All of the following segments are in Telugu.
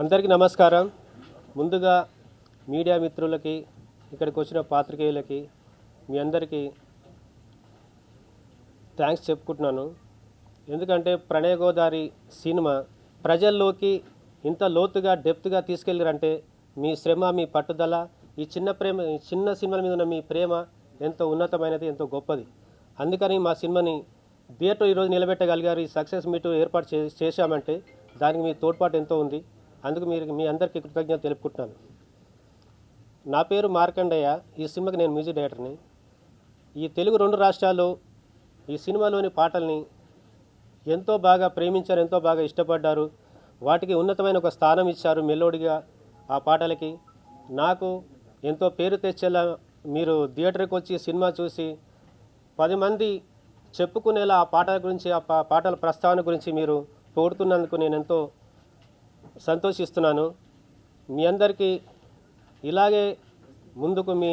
అందరికీ నమస్కారం. ముందుగా మీడియా మిత్రులకి, ఇక్కడికి వచ్చిన పాత్రికేయులకి మీ అందరికీ థ్యాంక్స్ చెప్పుకుంటున్నాను. ఎందుకంటే ప్రణయ గోదావరి సినిమా ప్రజల్లోకి ఇంత లోతుగా డెప్త్గా తీసుకెళ్ళారంటే మీ శ్రమ, మీ పట్టుదల, ఈ చిన్న సినిమాల మీద ఉన్న మీ ప్రేమ ఎంతో ఉన్నతమైనది, ఎంతో గొప్పది. అందుకని మా సినిమాని థియేటర్ ఈరోజు నిలబెట్టగలిగారు. ఈ సక్సెస్ మీట్ ఏర్పాటు చేశామంటే దానికి మీ తోడ్పాటు ఎంతో ఉంది. అందుకు మీ అందరికీ కృతజ్ఞత తెలుపుకుంటున్నాను. నా పేరు మార్కండయ్య. ఈ సినిమాకి నేను మ్యూజిక్ డైరెక్టర్ని. ఈ తెలుగు 2 రాష్ట్రాల్లో ఈ సినిమాలోని పాటల్ని ఎంతో బాగా ప్రేమించారు, ఎంతో బాగా ఇష్టపడ్డారు. వాటికి ఉన్నతమైన ఒక స్థానం ఇచ్చారు మెలోడీగా. ఆ పాటలకి నాకు ఎంతో పేరు తెచ్చేలా మీరు థియేటర్కి వచ్చి సినిమా చూసి 10 మంది చెప్పుకునేలా ఆ పాటల గురించి, ఆ పాటల ప్రస్తావన గురించి మీరు తోడుతున్నందుకు నేను ఎంతో సంతోషిస్తున్నాను. మీ అందరికీ ఇలాగే ముందుకు మీ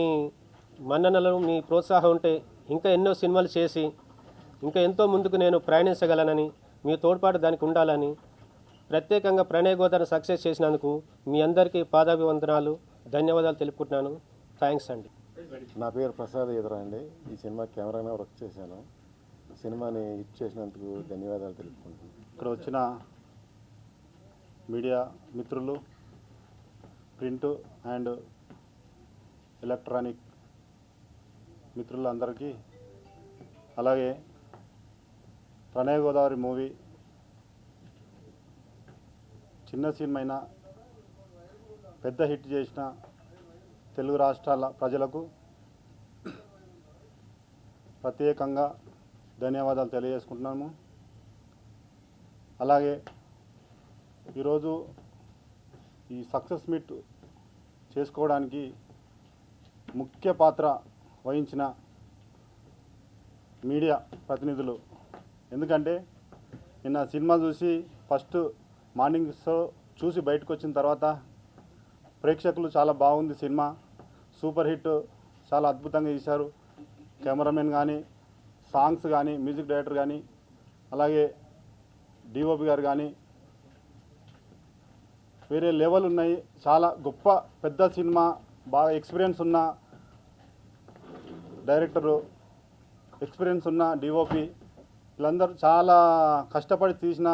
మన్ననలు, మీ ప్రోత్సాహం ఉంటే ఇంకా ఎన్నో సినిమాలు చేసి ఇంకా ఎంతో ముందుకు నేను ప్రయాణించగలనని, మీ తోడ్పాటు దానికి ఉండాలని, ప్రత్యేకంగా ప్రణయ గోదావరి సక్సెస్ చేసినందుకు మీ అందరికీ పాదాభివందనాలు, ధన్యవాదాలు తెలుపుకుంటున్నాను. థ్యాంక్స్ అండి. నా పేరు ప్రసాద్ ఎదురా అండి. ఈ సినిమా కెమెరాగా వర్క్ చేశాను. సినిమాని హిట్ చేసినందుకు ధన్యవాదాలు తెలుపుకుంటున్నాను. ఇక్కడ వచ్చిన మీడియా మిత్రులు, ప్రింట్ అండ్ ఎలక్ట్రానిక్ మిత్రులందరికీ, అలాగే ప్రణయ గోదావరి మూవీ చిన్న సినిమా అయినా పెద్ద హిట్ చేసిన తెలుగు రాష్ట్రాల ప్రజలకు ప్రత్యేకంగా ధన్యవాదాలు తెలియజేసుకుంటున్నాము. అలాగే ఈరోజు ఈ సక్సెస్ మీట్ చేసుకోవడానికి ముఖ్య పాత్ర వహించిన మీడియా ప్రతినిధులు. ఎందుకంటే నిన్న సినిమా చూసి ఫస్ట్ మార్నింగ్ షో చూసి బయటకు వచ్చిన తర్వాత ప్రేక్షకులు చాలా బాగుంది సినిమా, సూపర్ హిట్, చాలా అద్భుతంగా తీశారు, కెమెరామెన్ కానీ, సాంగ్స్ కానీ, మ్యూజిక్ డైరెక్టర్ కానీ, అలాగే డిఓపి గారు కానీ వేరే లెవెల్ ఉన్నాయి. చాలా గొప్ప పెద్ద సినిమా, బాగా ఎక్స్పీరియన్స్ ఉన్న డైరెక్టరు, ఎక్స్పీరియన్స్ ఉన్న డిఓపి, వీళ్ళందరూ చాలా కష్టపడి తీసిన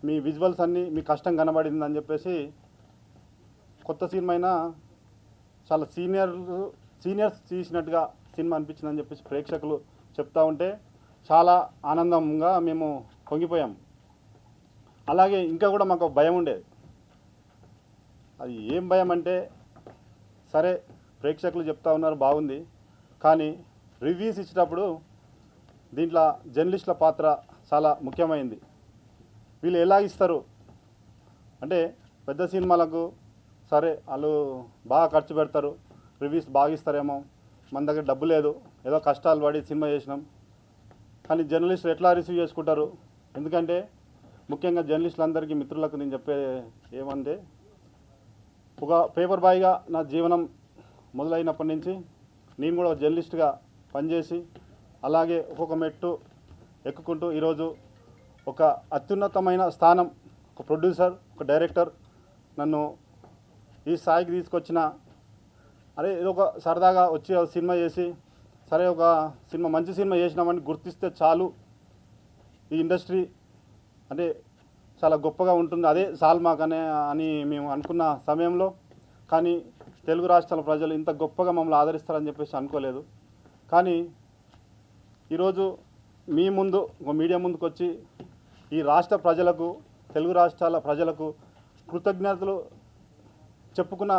మీ విజువల్స్ అన్నీ మీ కష్టం కనబడిందని చెప్పేసి, కొత్త సినిమా అయినా చాలా సీనియర్స్ తీసినట్టుగా సినిమా అనిపించిందని చెప్పేసి ప్రేక్షకులు చెప్తా ఉంటే చాలా ఆనందంగా మేము పొంగిపోయాం. అలాగే ఇంకా కూడా మాకు భయం ఉండేది. అది ఏం భయం అంటే, సరే ప్రేక్షకులు చెప్తా ఉన్నారు బాగుంది, కానీ రివ్యూస్ ఇచ్చేటప్పుడు దీంట్లో జర్నలిస్టుల పాత్ర చాలా ముఖ్యమైనది. వీళ్ళు ఎలా ఇస్తారు అంటే, పెద్ద సినిమాలకు సరే వాళ్ళు బాగా ఖర్చు పెడతారు, రివ్యూస్ బాగా ఇస్తారేమో, మన దగ్గర డబ్బు లేదు, ఏదో కష్టాలు పడి సినిమా చేసినాం, కానీ జర్నలిస్టులు ఎట్లా రిసీవ్ చేసుకుంటారు? ఎందుకంటే ముఖ్యంగా జర్నలిస్టులందరికీ మిత్రులకు నేను చెప్పే ఏమంటే, ఒక పేపర్ బాయ్గా నా జీవనం మొదలైనప్పటి నుంచి నేను కూడా ఒక జర్నలిస్ట్గా పనిచేసి అలాగే ఒక్కొక్క మెట్టు ఎక్కుకుంటూ ఈరోజు ఒక అత్యున్నతమైన స్థానం, ఒక ప్రొడ్యూసర్, ఒక డైరెక్టర్ నన్ను ఈ స్థాయికి తీసుకొచ్చిన, అరే ఏదో ఒక సరదాగా వచ్చి సినిమా చేసి, సరే ఒక సినిమా మంచి సినిమా చేసినామని గుర్తిస్తే చాలు, ఈ ఇండస్ట్రీ అంటే చాలా గొప్పగా ఉంటుంది, అదే చాలు మాకనే అని మేము అనుకున్న సమయంలో, కానీ తెలుగు రాష్ట్రాల ప్రజలు ఇంత గొప్పగా మమ్మల్ని ఆదరిస్తారని చెప్పేసి అనుకోలేదు. కానీ ఈరోజు మీ ముందు, ఒక మీడియా ముందుకు వచ్చి ఈ రాష్ట్ర ప్రజలకు, తెలుగు రాష్ట్రాల ప్రజలకు కృతజ్ఞతలు చెప్పుకున్న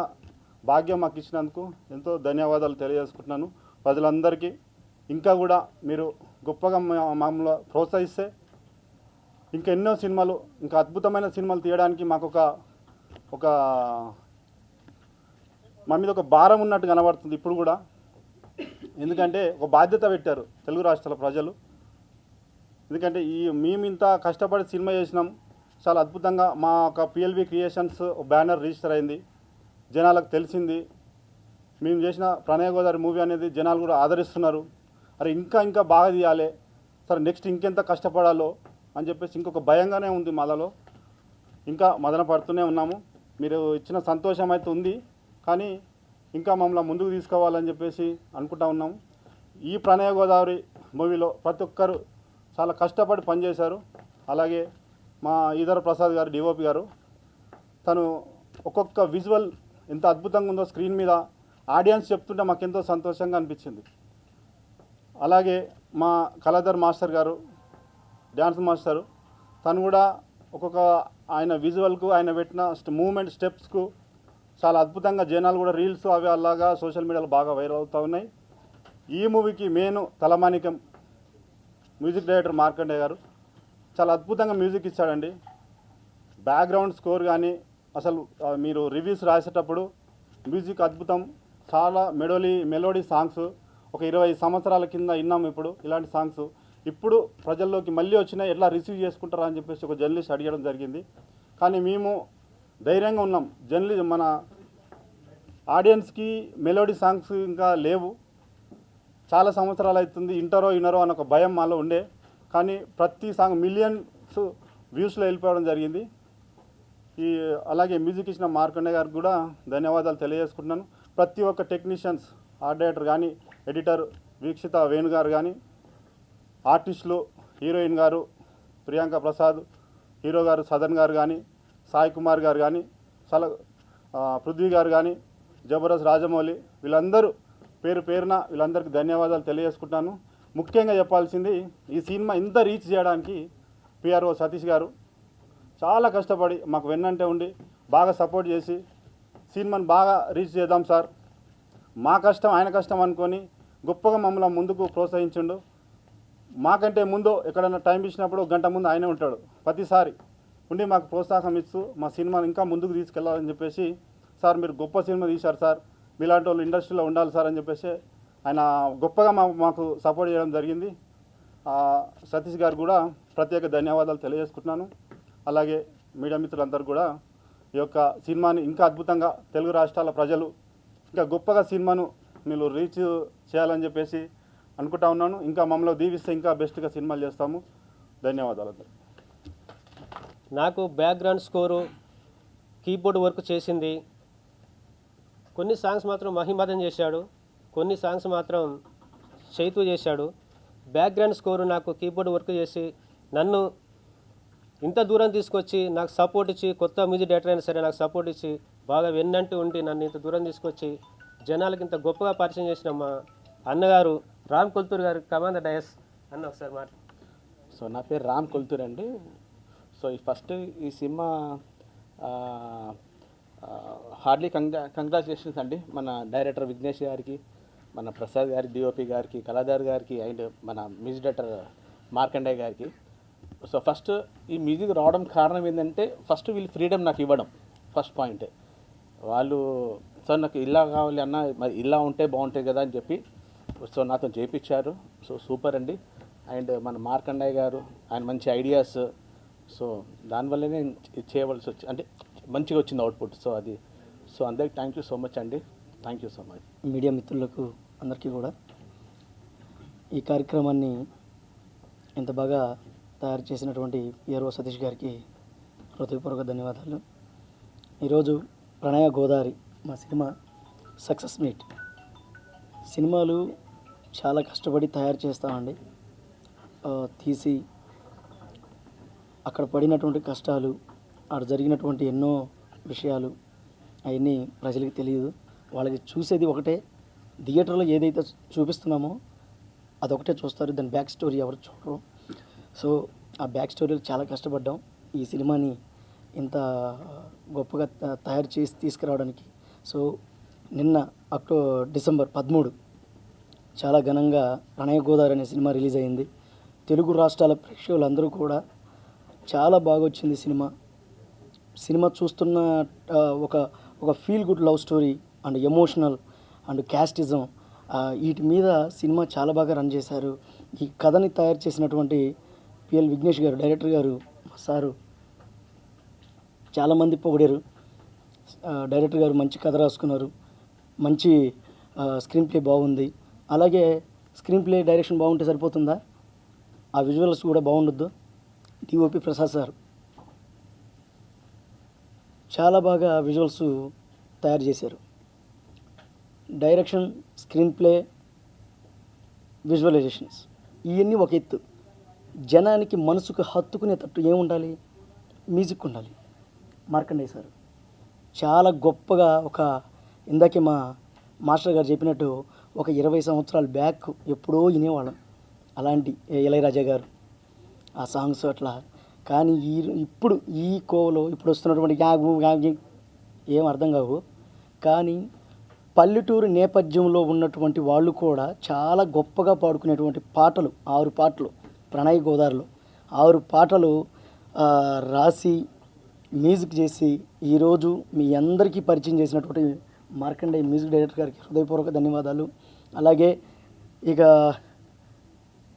భాగ్యం మాకు ఇచ్చినందుకు ఎంతో ధన్యవాదాలు తెలియజేసుకుంటున్నాను. ప్రజలందరికీ ఇంకా కూడా మీరు గొప్పగా మమ్మల్ని ప్రోత్సహిస్తే ఇంకా ఎన్నో సినిమాలు, ఇంకా అద్భుతమైన సినిమాలు తీయడానికి మాకు ఒక మా మీద ఒక భారం ఉన్నట్టు కనబడుతుంది ఇప్పుడు కూడా. ఎందుకంటే ఒక బాధ్యత పెట్టారు తెలుగు రాష్ట్రాల ప్రజలు. ఎందుకంటే మేము ఇంత కష్టపడి సినిమా చేసినాం, చాలా అద్భుతంగా మా ఒక పిఎల్వి క్రియేషన్స్ బ్యానర్ రిజిస్టర్ అయింది, జనాలకు తెలిసింది, మేము చేసిన ప్రణయ గోదావరి మూవీ అనేది జనాలు కూడా ఆదరిస్తున్నారు. అరే ఇంకా బాగా తీయాలి, సరే నెక్స్ట్ ఇంకెంత కష్టపడాలో అని చెప్పేసి ఇంకొక భయంగానే ఉంది మాలో. ఇంకా మదన పడుతూనే ఉన్నాము. మీరు ఇచ్చిన సంతోషం అయితే ఉంది, కానీ ఇంకా మమ్మల్ని ముందుకు తీసుకోవాలని చెప్పేసి అనుకుంటా ఉన్నాం. ఈ ప్రణయ గోదావరి మూవీలో ప్రతి ఒక్కరు చాలా కష్టపడి పనిచేశారు. అలాగే మా ఈధర ప్రసాద్ గారు డిఓపి గారు, తను ఒక్కొక్క విజువల్ ఎంత అద్భుతంగా ఉందో స్క్రీన్ మీద ఆడియన్స్ చెప్తుంటే మాకెంతో సంతోషంగా అనిపించింది. అలాగే మా కళాధర్ మాస్టర్ గారు, డ్యాన్స్ మాస్టరు, తను కూడా ఒక్కొక్క ఆయన విజువల్కు ఆయన పెట్టిన మూమెంట్ స్టెప్స్కు చాలా అద్భుతంగా జనాలు కూడా రీల్స్ అవి అలాగా సోషల్ మీడియాలో బాగా వైరల్ అవుతూ ఉన్నాయి. ఈ మూవీకి మెయిన్ తలమానికం మ్యూజిక్ డైరెక్టర్ మార్కండే గారు చాలా అద్భుతంగా మ్యూజిక్ ఇచ్చాడండి. బ్యాక్గ్రౌండ్ స్కోర్ కానీ అసలు మీరు రివ్యూస్ రాసేటప్పుడు మ్యూజిక్ అద్భుతం. చాలా మెలోడీ సాంగ్స్ ఒక 20 సంవత్సరాల కింద విన్నాం. ఇప్పుడు ఇలాంటి సాంగ్స్ ఇప్పుడు ప్రజల్లోకి మళ్ళీ వచ్చినాయి, ఎట్లా రిసీవ్ చేసుకుంటారా అని చెప్పేసి ఒక జర్నలిస్ట్ అడిగడం జరిగింది. కానీ మేము ధైర్యంగా ఉన్నాం. మన ఆడియన్స్కి మెలోడీ సాంగ్స్ ఇంకా లేవు, చాలా సంవత్సరాలు అవుతుంది, ఇంటరో ఇన్నరో అని ఒక భయం మాలో ఉండే. కానీ ప్రతి సాంగ్ మిలియన్స్ వ్యూస్లో వెళ్ళిపోవడం జరిగింది. అలాగే మ్యూజిక్ ఇచ్చిన మార్కండే గారికి కూడా ధన్యవాదాలు తెలియజేసుకుంటున్నాను. ప్రతి ఒక్క టెక్నీషియన్స్, ఆర్ట్ డైరెక్టర్ కానీ, ఎడిటర్ వీక్షిత వేణు గారు కానీ, ఆర్టిస్టులు, హీరోయిన్ గారు ప్రియాంక ప్రసాద్, హీరో గారు సదన్ గారు కానీ, సాయి కుమార్ గారు కానీ, పృథ్వీ గారు కానీ, జబర్దస్త్ రాజమౌళి, వీళ్ళందరూ పేరు పేరున వీళ్ళందరికీ ధన్యవాదాలు తెలియజేసుకుంటాను. ముఖ్యంగా చెప్పాల్సింది, ఈ సినిమా ఇంత రీచ్ చేయడానికి పిఆర్ఓ సతీష్ గారు చాలా కష్టపడి మాకు వెన్నంటే ఉండి బాగా సపోర్ట్ చేసి సినిమాని బాగా రీచ్ చేద్దాం సార్, మా కష్టం ఆయన కష్టం అనుకొని గొప్పగా మమ్మల్ని ముందుకు ప్రోత్సహించిండు. మాకంటే ముందు ఎక్కడైనా టైం ఇచ్చినప్పుడు గంట ముందు ఆయనే ఉంటాడు ప్రతిసారి ఉండి మాకు ప్రోత్సాహం ఇస్తూ మా సినిమాని ఇంకా ముందుకు తీసుకెళ్లాలని చెప్పేసి, సార్ మీరు గొప్ప సినిమా తీశారు సార్, మీలాంటి వాళ్ళు ఇండస్ట్రీలో ఉండాలి సార్ అని చెప్పేసి ఆయన గొప్పగా మాకు సపోర్ట్ చేయడం జరిగింది. సతీష్ గారు కూడా ప్రత్యేక ధన్యవాదాలు తెలియజేసుకుంటున్నాను. అలాగే మీడియా మిత్రులందరూ కూడా ఈ యొక్క సినిమాని ఇంకా అద్భుతంగా తెలుగు రాష్ట్రాల ప్రజలు ఇంకా గొప్పగా సినిమాను మీరు రీచ్ చేయాలని చెప్పేసి అనుకుంటా ఉన్నాను. ఇంకా మమ్మల్ని దీవిస్తే ఇంకా బెస్ట్గా సినిమాలు చేస్తాము. ధన్యవాదాలు అందరూ. నాకు బ్యాక్గ్రౌండ్ స్కోరు, కీబోర్డ్ వర్క్ చేసింది. కొన్ని సాంగ్స్ మాత్రం మహిమదన్ చేశాడు, కొన్ని సాంగ్స్ మాత్రం చైతు చేశాడు. బ్యాక్గ్రౌండ్ స్కోరు నాకు కీబోర్డ్ వర్క్ చేసి నన్ను ఇంత దూరం తీసుకొచ్చి నాకు సపోర్ట్ ఇచ్చి, కొత్త మ్యూజిక్ డైరెక్టర్ అయినా సరే నాకు సపోర్ట్ ఇచ్చి బాగా వెన్నంటూ ఉండి నన్ను ఇంత దూరం తీసుకొచ్చి జనాలకి ఇంత గొప్పగా పరిచయం చేసిన మా అన్నగారు రామ్ కొల్తూర్ గారు, కమాండ్ డయస్ అన్న ఒకసారి మాట. సో నా పేరు రామ్ కొల్తూర్ అండి. సో ఫస్ట్ ఈ సినిమా హార్డ్లీ కంగ్రాచులేషన్స్ అండి మన డైరెక్టర్ విఘ్నేష్ గారికి, మన ప్రసాద్ గారి, డిఓపి గారికి, కళాధార్ గారికి, అండ్ మన మ్యూజిక్ డైరెక్టర్ మార్కండే గారికి. సో ఫస్ట్ ఈ మ్యూజిక్ రావడం కారణం ఏంటంటే, ఫస్ట్ వీళ్ళు ఫ్రీడమ్ నాకు ఇవ్వడం ఫస్ట్ పాయింట్. వాళ్ళు సార్ నాకు ఇలా కావాలి అన్న, మరి ఇలా ఉంటే బాగుంటుంది కదా అని చెప్పి సో నాతో చేయించారు. సో సూపర్ అండి. అండ్ మన మార్కండే గారు, ఆయన మంచి ఐడియాస్, సో దానివల్లనే చేయవలసి వచ్చి అంటే మంచిగా వచ్చింది అవుట్పుట్. సో అది సో అందరికి థ్యాంక్ యూ సో మచ్ అండి. Thank you so much. Media మిత్రులకు అందరికీ కూడా ఈ కార్యక్రమాన్ని ఇంత బాగా తయారు చేసినటువంటి పిఆర్ఓ సతీష్ గారికి హృదయపూర్వక ధన్యవాదాలు. ఈరోజు ప్రణయ గోదావరి మా సినిమా సక్సెస్ మీట్. సినిమాలు చాలా కష్టపడి తయారు చేస్తామండి. తీసి అక్కడ పడినటువంటి కష్టాలు, అక్కడ జరిగినటువంటి ఎన్నో విషయాలు అవన్నీ ప్రజలకు తెలియదు. వాళ్ళకి చూసేది ఒకటే, థియేటర్లో ఏదైతే చూపిస్తున్నామో అదొకటే చూస్తారు, దాని బ్యాక్ స్టోరీ ఎవరు చూడరు. సో ఆ బ్యాక్ స్టోరీలు చాలా కష్టపడ్డాం ఈ సినిమాని ఇంత గొప్పగా తయారు చేసి తీసుకురావడానికి. సో నిన్న డిసెంబర్ 13 చాలా ఘనంగా ప్రణయ గోదావరి అనే సినిమా రిలీజ్ అయింది. తెలుగు రాష్ట్రాల ప్రేక్షకులందరూ కూడా చాలా బాగా వచ్చింది సినిమా చూస్తున్న ఒక feel good love story and emotional and casteism, వీటి మీద సినిమా చాలా బాగా రన్ చేశారు. ఈ కథని తయారు చేసినటువంటి పిఎల్ విఘ్నేష్ గారు, డైరెక్టర్ గారు, సారు చాలామంది పొగిడారు. డైరెక్టర్ గారు మంచి కథ రాసుకున్నారు, మంచి స్క్రీన్ ప్లే బాగుంది. అలాగే స్క్రీన్ ప్లే డైరెక్షన్ బాగుంటే సరిపోతుందా, ఆ విజువల్స్ కూడా బాగుండొద్దు. డిఓపి ప్రసాద్ సార్ చాలా బాగా విజువల్స్ తయారు చేశారు. డైరెక్షన్, స్క్రీన్ ప్లే, విజువలైజేషన్స్ ఇవన్నీ ఒక ఎత్తు. జనానికి మనసుకు హత్తుకునేటట్టు ఏముండాలి? మ్యూజిక్ ఉండాలి. మార్కండేయ సార్ చాలా గొప్పగా ఇందాకే మా మాస్టర్ గారు చెప్పినట్టు ఒక 20 సంవత్సరాల బ్యాక్ ఎప్పుడో వినేవాళ్ళం అలాంటి ఇళయరాజా గారు ఆ సాంగ్స్ అట్లా. కానీ ఇప్పుడు ఈ కోవలో ఇప్పుడు వస్తున్నటువంటి యాగు యాగి ఏం అర్థం కావు. కానీ పల్లెటూరు నేపథ్యంలో ఉన్నటువంటి వాళ్ళు కూడా చాలా గొప్పగా పాడుకునేటువంటి పాటలు 6 పాటలు ప్రణయ్ గోదావరిలో 6 పాటలు రాసి మ్యూజిక్ చేసి ఈరోజు మీ అందరికీ పరిచయం చేసినటువంటి మార్కండేయ మ్యూజిక్ డైరెక్టర్ గారికి హృదయపూర్వక ధన్యవాదాలు. అలాగే ఇక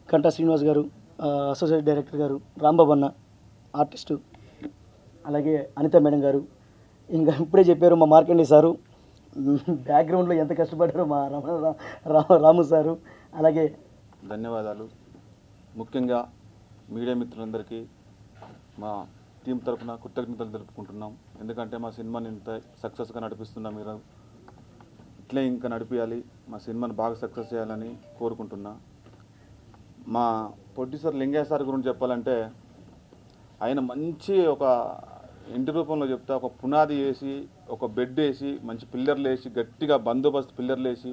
కంటా శ్రీనివాస్ గారు, అసోసియేట్ డైరెక్టర్ గారు, రాంబాబు అన్న ఆర్టిస్టు, అలాగే అనిత మేడం గారు, ఇంకా ఇప్పుడే చెప్పారు మా మార్కండేయ సారు బ్యాక్గ్రౌండ్లో ఎంత కష్టపడ్డారో మా రాము సారు. అలాగే ధన్యవాదాలు. ముఖ్యంగా మీడియా మిత్రులందరికీ మా టీం తరఫున కృతజ్ఞతలు తెలుపుకుంటున్నాం. ఎందుకంటే మా సినిమాని ఇంత సక్సెస్గా నడిపిస్తున్నాం. మీరు ఇట్లే ఇంకా నడిపించాలి, మా సినిమాని బాగా సక్సెస్ చేయాలని కోరుకుంటున్నా. మా ప్రొడ్యూసర్ లింగయ్య సార్ గురించి చెప్పాలంటే ఆయన మంచి ఒక ఇంటి రూపంలో చెప్తా ఒక పునాది వేసి ఒక బెడ్ వేసి మంచి పిల్లర్లు వేసి గట్టిగా బందోబస్తు పిల్లర్లు వేసి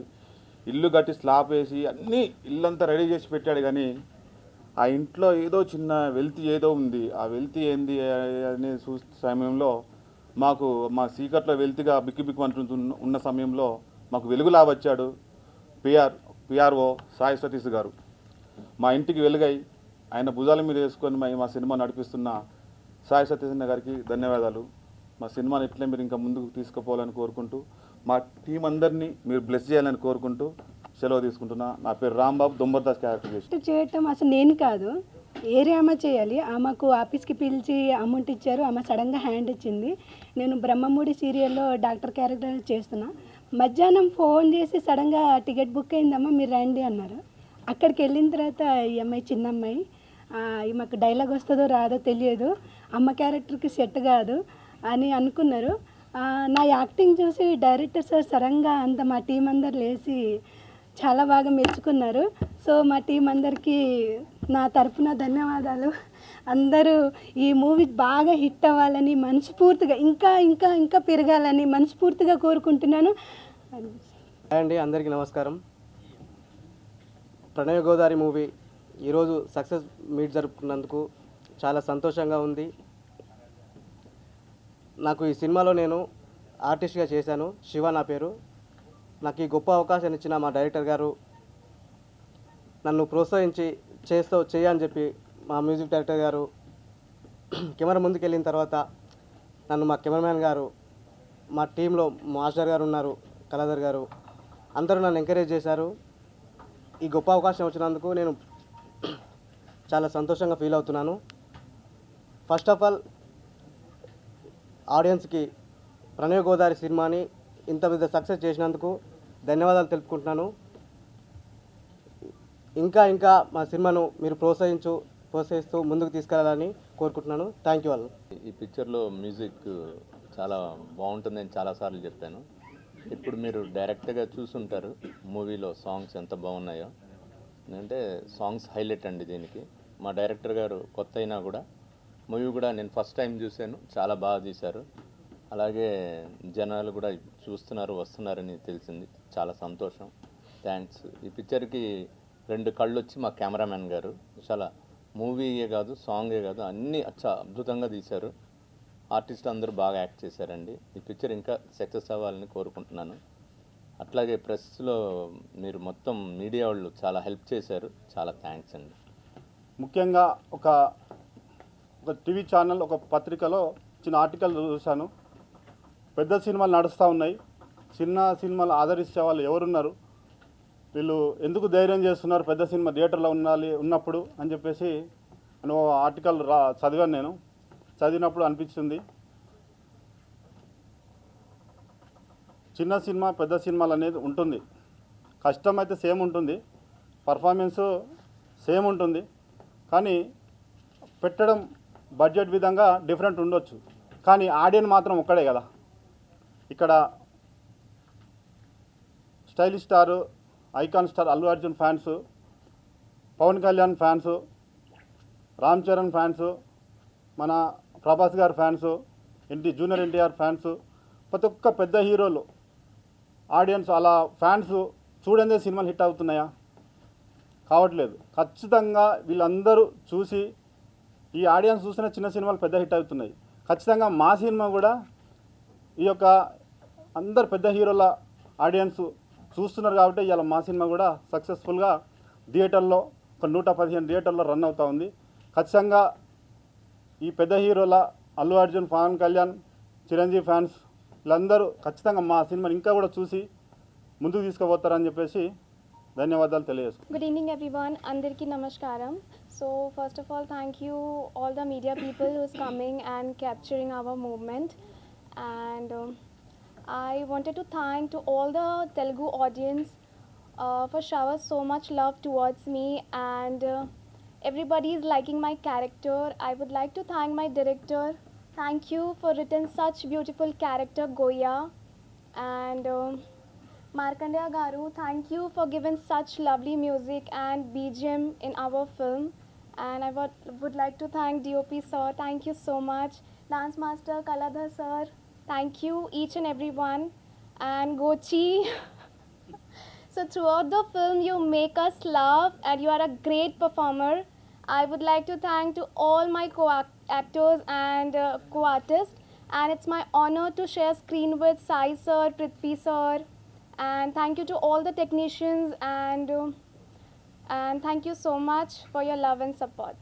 ఇల్లు కట్టి స్లాబ్ వేసి అన్నీ ఇల్లంతా రెడీ చేసి పెట్టాడు. కానీ ఆ ఇంట్లో ఏదో చిన్న వెల్తి ఏదో ఉంది. ఆ వెల్తి ఏంది అని సమయంలో మాకు మా సీకట్లో వెల్తిగా బిక్కు ఉన్న సమయంలో మాకు వెలుగులా వచ్చాడు పిఆర్ఓ సాయి సతీష్ గారు. మా ఇంటికి వెలుగై ఆయన భుజాల మీద వేసుకొని మా సినిమా నడిపిస్తున్న సాయి సతీష్ గారికి ధన్యవాదాలు. మా సినిమాని ఇట్లే మీరు ఇంకా ముందుకు తీసుకుపోవాలని కోరుకుంటూ మా టీం అందరినీ మీరు బ్లెస్ చేయాలని కోరుకుంటూ సెలవు తీసుకుంటున్నా. నా పేరు రాంబాబు, దొంబర్దాస్ క్యారెక్టర్ చేసి చేయటం అసలు నేను కాదు, ఏరే అమ్మ చేయాలి. ఆమెకు ఆఫీస్కి పిలిచి అమౌంట్ ఇచ్చారు, ఆమె సడన్గా హ్యాండ్ ఇచ్చింది. నేను బ్రహ్మముడి సీరియల్లో డాక్టర్ క్యారెక్టర్ చేస్తున్నా. మధ్యాహ్నం ఫోన్ చేసి సడన్గా టికెట్ బుక్ అయిందమ్మా మీరు రండి అన్నారు. అక్కడికి వెళ్ళిన తర్వాత ఈ అమ్మాయి చిన్న అమ్మాయి, ఈమెకు డైలాగ్ వస్తుందో రాదో తెలియదు, అమ్మ క్యారెక్టర్కి సెట్ కాదు అని అనుకున్నారు. నా యాక్టింగ్ చూసి డైరెక్టర్ సార్ సడన్గా అంత మా టీం అందరు లేచి చాలా బాగా మెచ్చుకున్నారు. సో మా టీం అందరికీ నా తరఫున ధన్యవాదాలు. అందరూ ఈ మూవీ బాగా హిట్ అవ్వాలని మనస్ఫూర్తిగా ఇంకా ఇంకా ఇంకా పెరగాలని మనస్ఫూర్తిగా కోరుకుంటున్నాను. అండి అందరికీ నమస్కారం. ప్రణయ గోదావరి మూవీ ఈరోజు సక్సెస్ మీట్ జరుపుకున్నందుకు చాలా సంతోషంగా ఉంది. నాకు ఈ సినిమాలో నేను ఆర్టిస్ట్గా చేశాను. శివ నా పేరు. నాకు ఈ గొప్ప అవకాశం ఇచ్చిన మా డైరెక్టర్ గారు నన్ను ప్రోత్సహించి చేయని చెప్పి మా మ్యూజిక్ డైరెక్టర్ గారు కెమెరా ముందుకు వెళ్ళిన తర్వాత నన్ను మా కెమెరామ్యాన్ గారు, మా టీంలో మాస్టర్ గారు ఉన్నారు, కళాధర్ గారు, అందరూ నన్ను ఎంకరేజ్ చేశారు. ఈ గొప్ప అవకాశం వచ్చినందుకు నేను చాలా సంతోషంగా ఫీల్ అవుతున్నాను. ఫస్ట్ ఆఫ్ ఆల్ ఆడియన్స్కి ప్రణయ గోదావరి సినిమాని ఇంత పెద్ద సక్సెస్ చేసినందుకు ధన్యవాదాలు తెలుపుకుంటున్నాను. ఇంకా ఇంకా మా సినిమాను మీరు ప్రోత్సహిస్తూ ముందుకు తీసుకెళ్లాలని కోరుకుంటున్నాను. Thank you all. ఈ పిక్చర్లో మ్యూజిక్ చాలా బాగుంటుందని చాలాసార్లు చెప్పాను. ఇప్పుడు మీరు డైరెక్ట్గా చూసుంటారు మూవీలో సాంగ్స్ ఎంత బాగున్నాయో. అంటే సాంగ్స్ హైలైట్ అండి దీనికి. మా డైరెక్టర్ గారు కొత్త అయినా కూడా మూవీ కూడా నేను ఫస్ట్ టైం చూశాను, చాలా బాగా తీశారు. అలాగే జనాలు కూడా చూస్తున్నారు, వస్తున్నారని తెలిసింది. చాలా సంతోషం, థ్యాంక్స్. ఈ పిక్చర్కి 2 కళ్ళు వచ్చి మా కెమెరామెన్ గారు చాలా మూవీయే కాదు సాంగే కాదు అన్నీ అద్భుతంగా తీశారు. ఆర్టిస్ట్ అందరూ బాగా యాక్ట్ చేశారండి. ఈ పిక్చర్ ఇంకా సక్సెస్ అవ్వాలని కోరుకుంటున్నాను. అట్లాగే ప్రెస్లో మీరు మొత్తం మీడియా వాళ్ళు చాలా హెల్ప్ చేశారు, చాలా థ్యాంక్స్ అండి. ముఖ్యంగా ఒక టీవీ ఛానల్, ఒక పత్రికలో చిన్న ఆర్టికల్ చూశాను. పెద్ద సినిమాలు నడుస్తూ ఉన్నాయి, చిన్న సినిమాలు ఆదరించే వాళ్ళు ఎవరున్నారు, వీళ్ళు ఎందుకు ధైర్యం చేస్తున్నారు పెద్ద సినిమా థియేటర్లో ఉన్నప్పుడు అని చెప్పేసి ఆర్టికల్ చదివాను. నేను చదివినప్పుడు అనిపించింది, చిన్న సినిమా పెద్ద సినిమాలు అనేది ఉంటుంది, కష్టం అయితే సేమ్ ఉంటుంది, పర్ఫార్మెన్స్ సేమ్ ఉంటుంది, కానీ పెట్టడం బడ్జెట్ విధంగా డిఫరెంట్ ఉండొచ్చు. కానీ ఆడియన్ మాత్రం ఒక్కడే కదా. ఇక్కడ stylish star, icon star Allu Arjun fans, Pawan Kalyan fans, Ram Charan fans, మన ప్రభాస్ గారి ఫ్యాన్స్, జూనియర్ ఎన్టీఆర్ ఫ్యాన్స్, ప్రతి ఒక్క పెద్ద హీరోలు ఆడియన్స్ అలా ఫ్యాన్స్ చూడందే సినిమాలు హిట్ అవుతున్నాయా? కావట్లేదు. ఖచ్చితంగా వీళ్ళందరూ చూసి ఈ ఆడియన్స్ చూసిన చిన్న సినిమాలు పెద్ద హిట్ అవుతున్నాయి. ఖచ్చితంగా మా సినిమా కూడా ఈ యొక్క అందరు పెద్ద హీరోల ఆడియన్స్ చూస్తున్నారు కాబట్టి ఇవాళ మా సినిమా కూడా సక్సెస్ఫుల్గా థియేటర్లో ఒక 115 థియేటర్లో రన్ అవుతూ ఉంది. ఖచ్చితంగా ఈ పెద్ద హీరోల అల్లు అర్జున్, పవన్ కళ్యాణ్, చిరంజీవి ఫ్యాన్స్ వీళ్ళందరూ ఖచ్చితంగా మా సినిమాని ఇంకా కూడా చూసి ముందుకు తీసుకుపోతారని చెప్పేసి ధన్యవాదాలు తెలియజేస్తాను. Good evening everyone. Andarki namaskaram. So first of all, thank you all the media people who's coming and capturing our movement. And I wanted to thank to all the Telugu audience for showering so much love towards me, and everybody is liking my character. I would like to thank my director. Thank you for written such beautiful character Goya, and Markandeya Garu, thank you for giving such lovely music and BGM in our film. And I would like to thank DOP sir, thank you so much. Dance master Kaladhar sir, thank you each and everyone. And Gochi, so throughout the film you make us laugh and you are a great performer. I would like to thank to all my co-actors and co-artists, and it's my honor to share screen with Sai sir, Prithvi sir, and thank you to all the technicians, and thank you so much for your love and support.